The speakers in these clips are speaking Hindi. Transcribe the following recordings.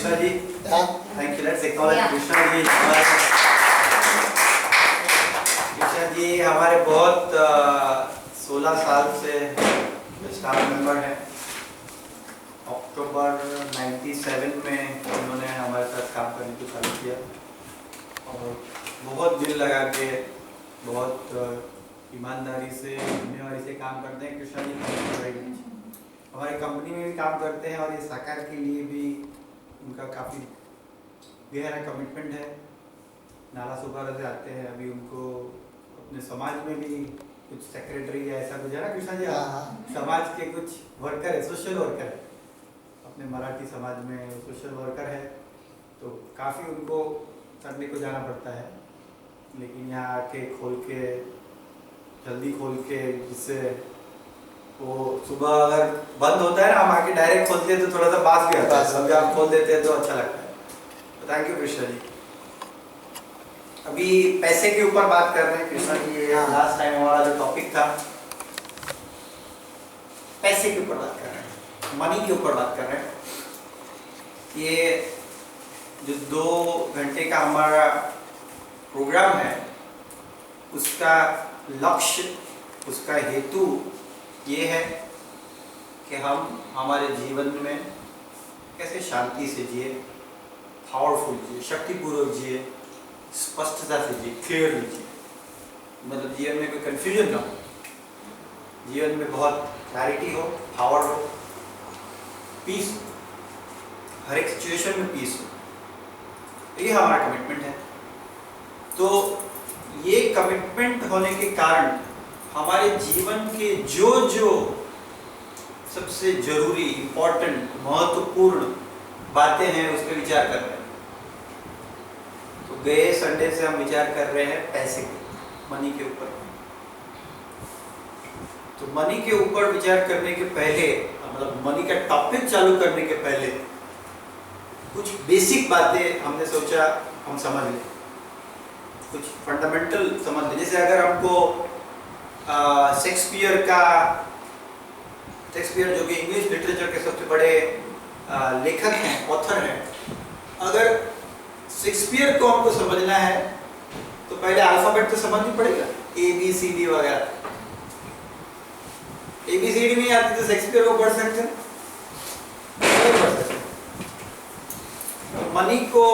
Krishna ji, thank you. Let's acknowledge Krishna ji. Krishna ji हमारे बहुत 16 साल से स्टाफ मेंबर हैं। अक्टूबर 97 में उन्होंने हमारे साथ काम करने को चालू किया और बहुत दिल लगा के, बहुत ईमानदारी से, जिम्मेवारी से काम करते हैं। कृष्णा जी हमारी कंपनी में भी काम करते हैं और ये साकार के लिए भी उनका काफ़ी गहरा कमिटमेंट है। नाला सुपारा से आते हैं, अभी उनको अपने समाज में भी कुछ सेक्रेटरी या ऐसा कुछ है ना कृष्णा जी, समाज के कुछ वर्कर है, सोशल वर्कर है, अपने मराठी समाज में सोशल वर्कर है, तो काफ़ी उनको करने को जाना पड़ता है। लेकिन यहाँ आके जल्दी खोल के, जिससे वो सुबह अगर बंद होता है ना, हम आके डायरेक्ट खोलते हैं तो थोड़ा सा पास भी आता है, अभी आप खोल देते हैं तो अच्छा लगता है। तो थैंक यू कृष्णा जी। अभी पैसे के ऊपर बात कर रहे हैं कृष्णा जी, ये लास्ट टाइम हमारा जो टॉपिक था पैसे के ऊपर बात कर रहे हैं, मनी के ऊपर बात कर रहे हैं। ये जो 2 घंटे का हमारा प्रोग्राम है, उसका लक्ष्य, उसका हेतु ये है कि हम हमारे जीवन में कैसे शांति से जिए, पावरफुल जिए, शक्तिपूर्वक जिए, स्पष्टता से जिए, क्लियरली जिए। मतलब जीवन में कोई कंफ्यूजन ना हो, जीवन में बहुत क्लैरिटी हो, पावर हो, पीस हो, हर एक सिचुएशन में पीस हो। ये हमारा कमिटमेंट है। तो ये कमिटमेंट होने के कारण हमारे जीवन के जो सबसे जरूरी, इम्पोर्टेंट, महत्वपूर्ण बातें हैं उस पर विचार कर रहे हैं। तो गए संडे से हम विचार कर रहे हैं पैसे के, मनी के ऊपर। तो मनी के ऊपर विचार करने के पहले, मतलब मनी का टॉपिक चालू करने के पहले कुछ बेसिक बातें हमने सोचा हम समझ लें, कुछ फंडामेंटल समझ लें। जैसे अगर हमको शेक्सपियर जो कि इंग्लिश लिटरेचर के सबसे बड़े लेखक हैं, ऑथर हैं, अगर शेक्सपियर को हमको समझना है तो पहले अल्फाबेट तो समझनी पड़ेगा, ABCD वगैरह। ABCD नहीं आती तो शेक्सपियर को पढ़ सकते हैं, नहीं पढ़ सकते। मनी को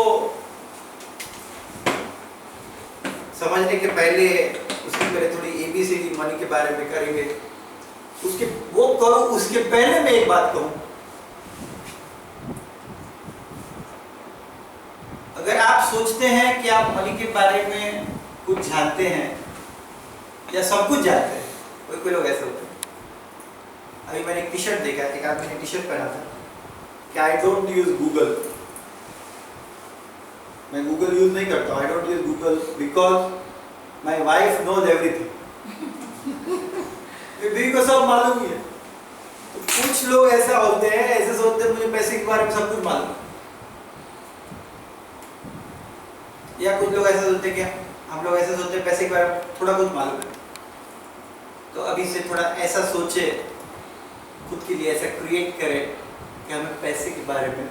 समझने के पहले, उसके पहले थोड़ी ABCD मनी के बारे में करेंगे। उसके पहले मैं एक बात कहूं, अगर आप सोचते हैं कि आप मनी के बारे में कुछ जानते हैं या सब कुछ जानते हैं, कोई लोग ऐसे होते हैं। अभी मैंने एक टी शर्ट देखा, एक आदमी ने टी शर्ट पहना था कि आई डोंट यूज गूगल, मैं गूगल यूज नहीं करता, I don't use Google because my wife knows everything. बीवी को सब मालूम ही है। तो कुछ लोग ऐसा होते हैं, ऐसे सोचते हैं मुझे पैसे के बारे में सब कुछ मालूम है, या कुछ लोग ऐसा सोचते हैं कि हम लोग ऐसे सोचते हैं पैसे के बारे में थोड़ा कुछ मालूम है। तो अभी से थोड़ा ऐसा सोचे, खुद के लिए ऐसा क्रिएट करें कि हमें पैसे के बारे में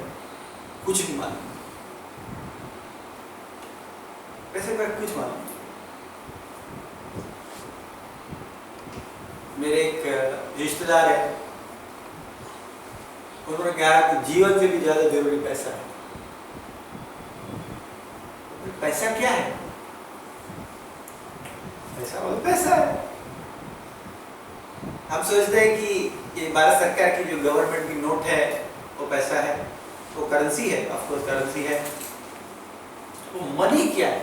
कुछ नहीं मालूम, पैसे के बारे में कुछ मालूम। मेरे एक रिश्तेदार है, उन्होंने कहा कि जीवन से भी ज्यादा जरूरी पैसा है। पैसा क्या है? पैसा है। हम सोचते हैं कि ये भारत सरकार की जो गवर्नमेंट की नोट है वो पैसा है, वो करेंसी है, ऑफ कोर्स करेंसी है। वो मनी क्या है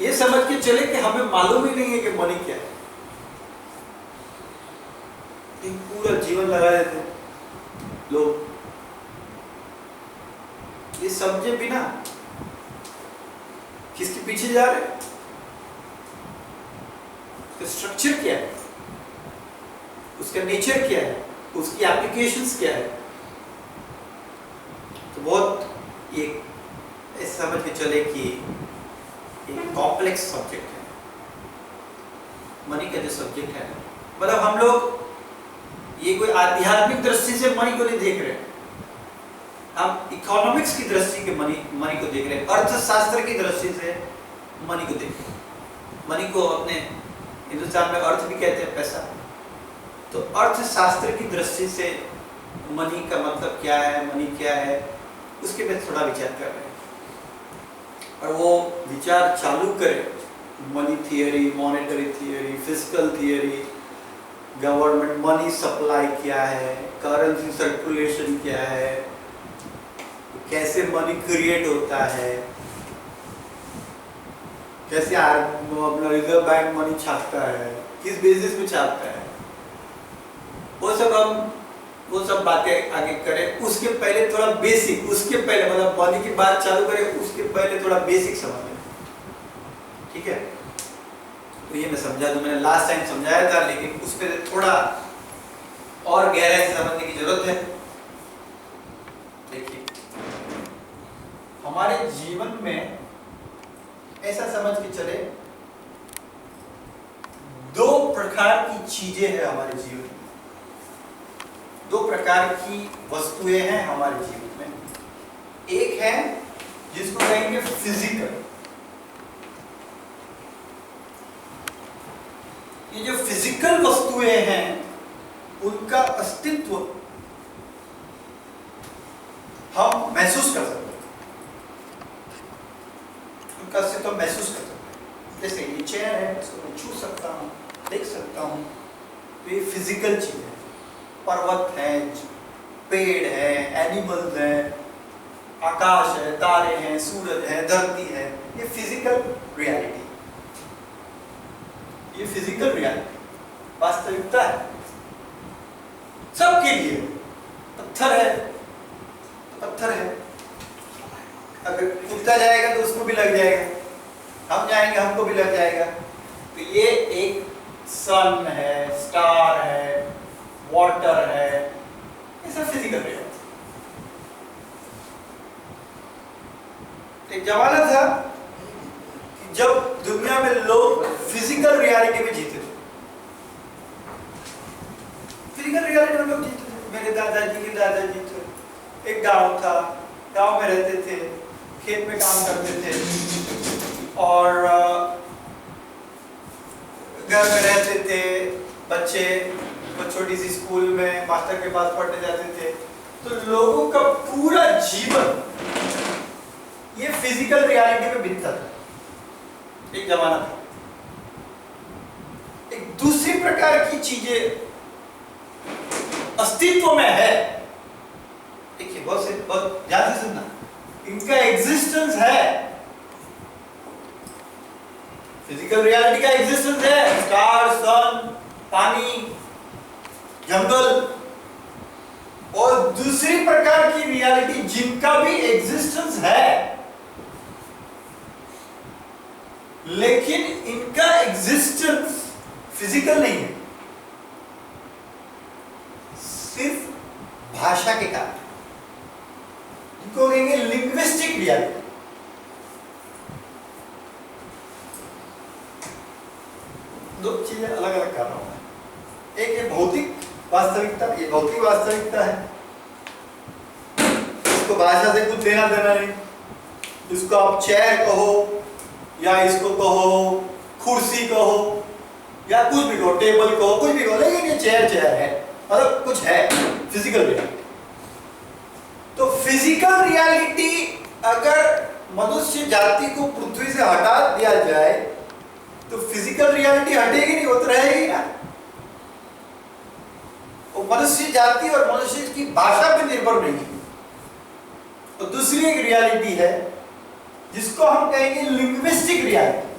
ये समझ के चले कि हमें मालूम ही नहीं है कि मनी क्या है। पूरा जीवन लगा देते लोग ये समझे बिना किसके पीछे जा रहे हैं, उसका स्ट्रक्चर क्या है, उसका नेचर क्या है, उसकी एप्लीकेशंस क्या है। तो बहुत ये ऐसे समझ के चले कि एक कॉम्प्लेक्स सब्जेक्ट है मनी का जो सब्जेक्ट है। मतलब हम लोग ये कोई आध्यात्मिक दृष्टि से मनी को नहीं देख रहे, हम इकोनॉमिक्स की दृष्टि के मनी को देख रहे हैं, अर्थशास्त्र की दृष्टि से मनी को देख रहे हैं। मनी को अपने हिंदुस्तान में अर्थ भी कहते हैं, पैसा। तो अर्थशास्त्र की दृष्टि से मनी का मतलब क्या है, मनी क्या है, उसके पे थोड़ा विचार कर रहे हैं। और वो विचार चालू करें money theory, monetary theory, fiscal theory, government money supply क्या है, करेंसी सर्कुलेशन क्या है, कैसे मनी क्रिएट होता है, कैसे अपना रिजर्व बैंक मनी छापता है, किस बेसिस पे छापता है, वो सब बातें आगे करें। उसके पहले थोड़ा बेसिक, उसके पहले मतलब मनी की बात चालू करें, उसके पहले थोड़ा बेसिक समझ लें, ठीक है। तो ये मैं समझा दूं, मैंने लास्ट टाइम समझाया था, लेकिन उस पर थोड़ा और गहराई से समझने की जरूरत है। देखिए, हमारे जीवन में ऐसा समझ के चले, दो प्रकार की चीजें हैं हमारे जीवन में, दो प्रकार की वस्तुएं हैं हमारे जीवन में। एक है जिसको कहेंगे फिजिकल। ये जो फिजिकल वस्तुएं हैं उनका अस्तित्व हम महसूस कर सकते हैं, उनका अस्तित्व महसूस कर सकते हैं। जैसे ये चेयर है, इसको मैं छू सकता हूँ, देख सकता हूँ, तो ये फिजिकल चीज है। पर्वत है, पेड़ है, एनिमल्स हैं, आकाश है, तारे हैं, सूरज है, धरती है, ये फिजिकल रियलिटी, ये फिजिकल रियलिटी वास्तविकता है सबके लिए। पत्थर है तो पत्थर है, अगर कुत्ता जाएगा तो उसको भी लग जाएगा, हम जाएंगे हमको भी लग जाएगा। तो ये एक सन है, स्टार है, वाटर है, ये सब फिजिकल रियलिटी। एक जमाना था कि जब दुनिया में लोग फिजिकल रियलिटी में जीते थे, फिजिकल रियलिटी में लोग जीते थे। मेरे दादाजी के दादाजी थे, एक गांव था, गांव में रहते थे, खेत में काम करते थे और घर में रहते थे। बच्चे वो छोटी सी स्कूल में मास्टर के पास पढ़ने जाते थे। तो लोगों का पूरा जीवन ये फिजिकल रियलिटी में बीतता था, एक जमाना था। एक दूसरी प्रकार की चीजें अस्तित्व में है। देखिए, बहुत ध्यान से सुनना, इनका एग्जिस्टेंस है, फिजिकल रियलिटी का एग्जिस्टेंस है। स्टार, सन, पानी, जंगल। और दूसरी प्रकार की रियलिटी जिनका भी एग्जिस्टेंस है, लेकिन इनका एग्जिस्टेंस फिजिकल नहीं है, सिर्फ भाषा के कारण, इनको कहेंगे लिंग्विस्टिक रियलिटी। दो चीजें अलग अलग कर रहा हूं मैं। एक ये भौतिक वास्तविकता, ये भौतिक वास्तविकता है, इसको भाषा से कुछ लेना देना नहीं। इसको आप चेयर कहो या इसको कहो कुर्सी कहो या कुछ भी कहो, टेबल कहो, कुछ भी कहो, लेकिन ये चेयर है, मतलब कुछ है, फिजिकल रियलिटी। तो फिजिकल रियलिटी अगर मनुष्य जाति को पृथ्वी से हटा दिया जाए तो फिजिकल रियलिटी हटेगी नहीं, वो तो रहेगी ना। वो मनुष्य जाति और मनुष्य की भाषा पर निर्भर नहीं है। तो दूसरी एक रियलिटी है जिसको हम कहेंगे लिंग्विस्टिक रियलिटी।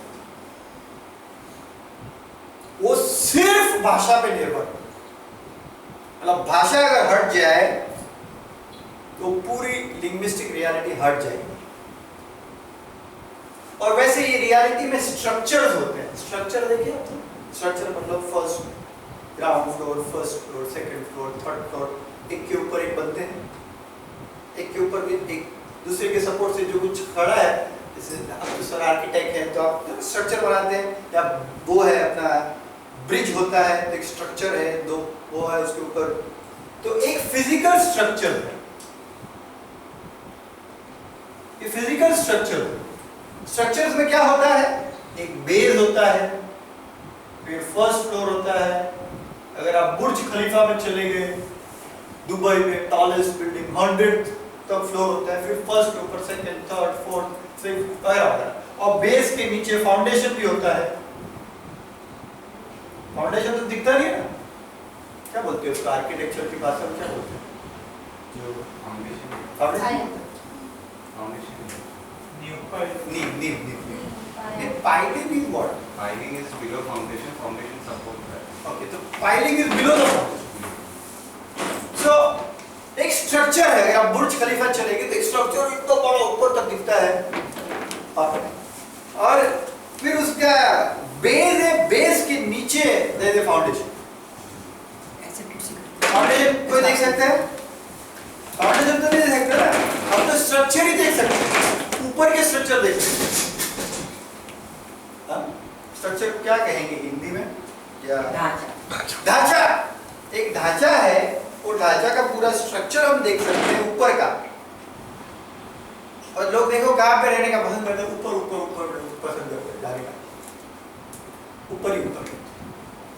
वो सिर्फ भाषा पे निर्भर, मतलब भाषा अगर हट जाए तो पूरी लिंग्विस्टिक रियलिटी हट जाएगी। और वैसे ये रियलिटी में स्ट्रक्चर्स होते हैं। स्ट्रक्चर देखिए, स्ट्रक्चर मतलब first ground floor, first floor, second floor, third floor, एक के ऊपर एक बनते हैं, एक के ऊपर एक दूसरे के सपोर्ट से जो कुछ खड़ा है। जैसे आप सर आर्किटेक्ट है तो आप स्ट्रक्चर बनाते हैं, या वो है अपना ब्रिज होता है, एक स्ट्रक्चर है, 2 वो है उसके ऊपर। तो एक फिजिकल स्ट्रक्चर है ये फिजिकल स्ट्रक्चर। स्ट्रक्चर्स में क्या होता है, एक बेस होता है, फिर फर्स्ट फ्लोर होता है। अगर आप बुर्ज खलीफा में चले गए, दुबई में टॉलेस्ट बिल्डिंग 100th तक फ्लोर होता है, फिर फर्स्ट के ऊपर सेकंड, थर्ड, फोर्थ, फिफ्थ वगैरह। और बेस के नीचे फाउंडेशन भी होता है। फाउंडेशन तो दिखता नहीं है ना, क्या बोलते हैं उसका, आर्किटेक्चर की भाषा में क्या बोलते हैं, जो foundation piling is what? Piling is below foundation. Foundation support that. Okay, तो piling is below the foundation. So एक स्ट्रक्चर है, अगर आप बुर्ज खलीफा चलेंगे तो एक स्ट्रक्चर इतना बड़ा ऊपर तक दिखता है, और फिर उसका बेस है, बेस के नीचे देयर इज फाउंडेशन। फाउंडेशन कोई देख सकता है? फाउंडेशन तो नहीं देख सकता ना, अब तो स्ट्रक्चर ही देख सकते हैं, ऊपर के स्ट्रक्चर देख सकते हैं। स्ट्रक्चर क्या कहेंगे हिंदी में, क्या ढांचा। एक ढांचा है, वो ढांचा का पूरा स्ट्रक्चर हम देख सकते हैं ऊपर का। और लोग देखो कहाँ पे रहने का पसंद करते हैं, ऊपर ऊपर ऊपर पसंद करते हैं, जाने का ऊपर ही ऊपर।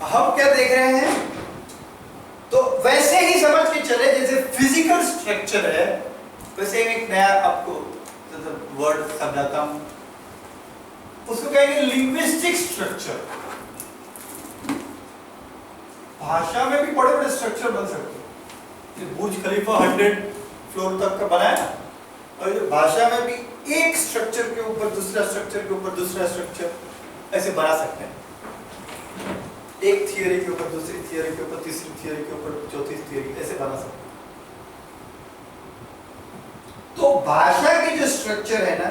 हम क्या देख रहे हैं, तो वैसे ही समझ के चले जैसे फिजिकल स्ट्रक्चर है, वैसे एक नया आपको वर्ड समझाता हूं, उसको कहेंगे लिंग्विस्टिक स्ट्रक्चर। भाषा में भी बड़े बड़े स्ट्रक्चर बन सकते हैं। बुर्ज खलीफा 100 फ्लोर तक का बना है, और भाषा में भी एक स्ट्रक्चर के ऊपर दूसरा स्ट्रक्चर के ऊपर दूसरा स्ट्रक्चर ऐसे बना सकते हैं। एक थियरी के ऊपर दूसरी थियरी के ऊपर तीसरी थियरी के ऊपर चौथी थियरी, ऐसे बना सकते हैं। तो भाषा की जो स्ट्रक्चर है ना,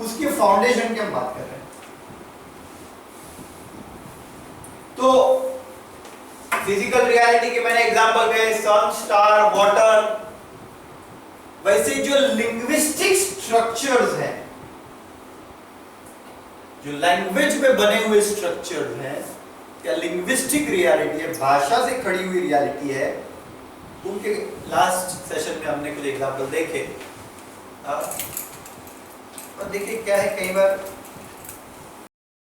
उसके फाउंडेशन की हम बात कर रहे हैं। तो फिजिकल रियलिटी के मैंने एग्जांपल दिए, सन, स्टार, वाटर। वैसे जो लिंग्विस्टिक स्ट्रक्चर्स हैं, जो लैंग्वेज में बने हुए स्ट्रक्चर्स हैं, या लिंग्विस्टिक रियलिटी है, भाषा से खड़ी हुई रियलिटी है, उनके लास्ट सेशन में हमने कुछ एग्जांपल देखे। और देखिए क्या है, कई बार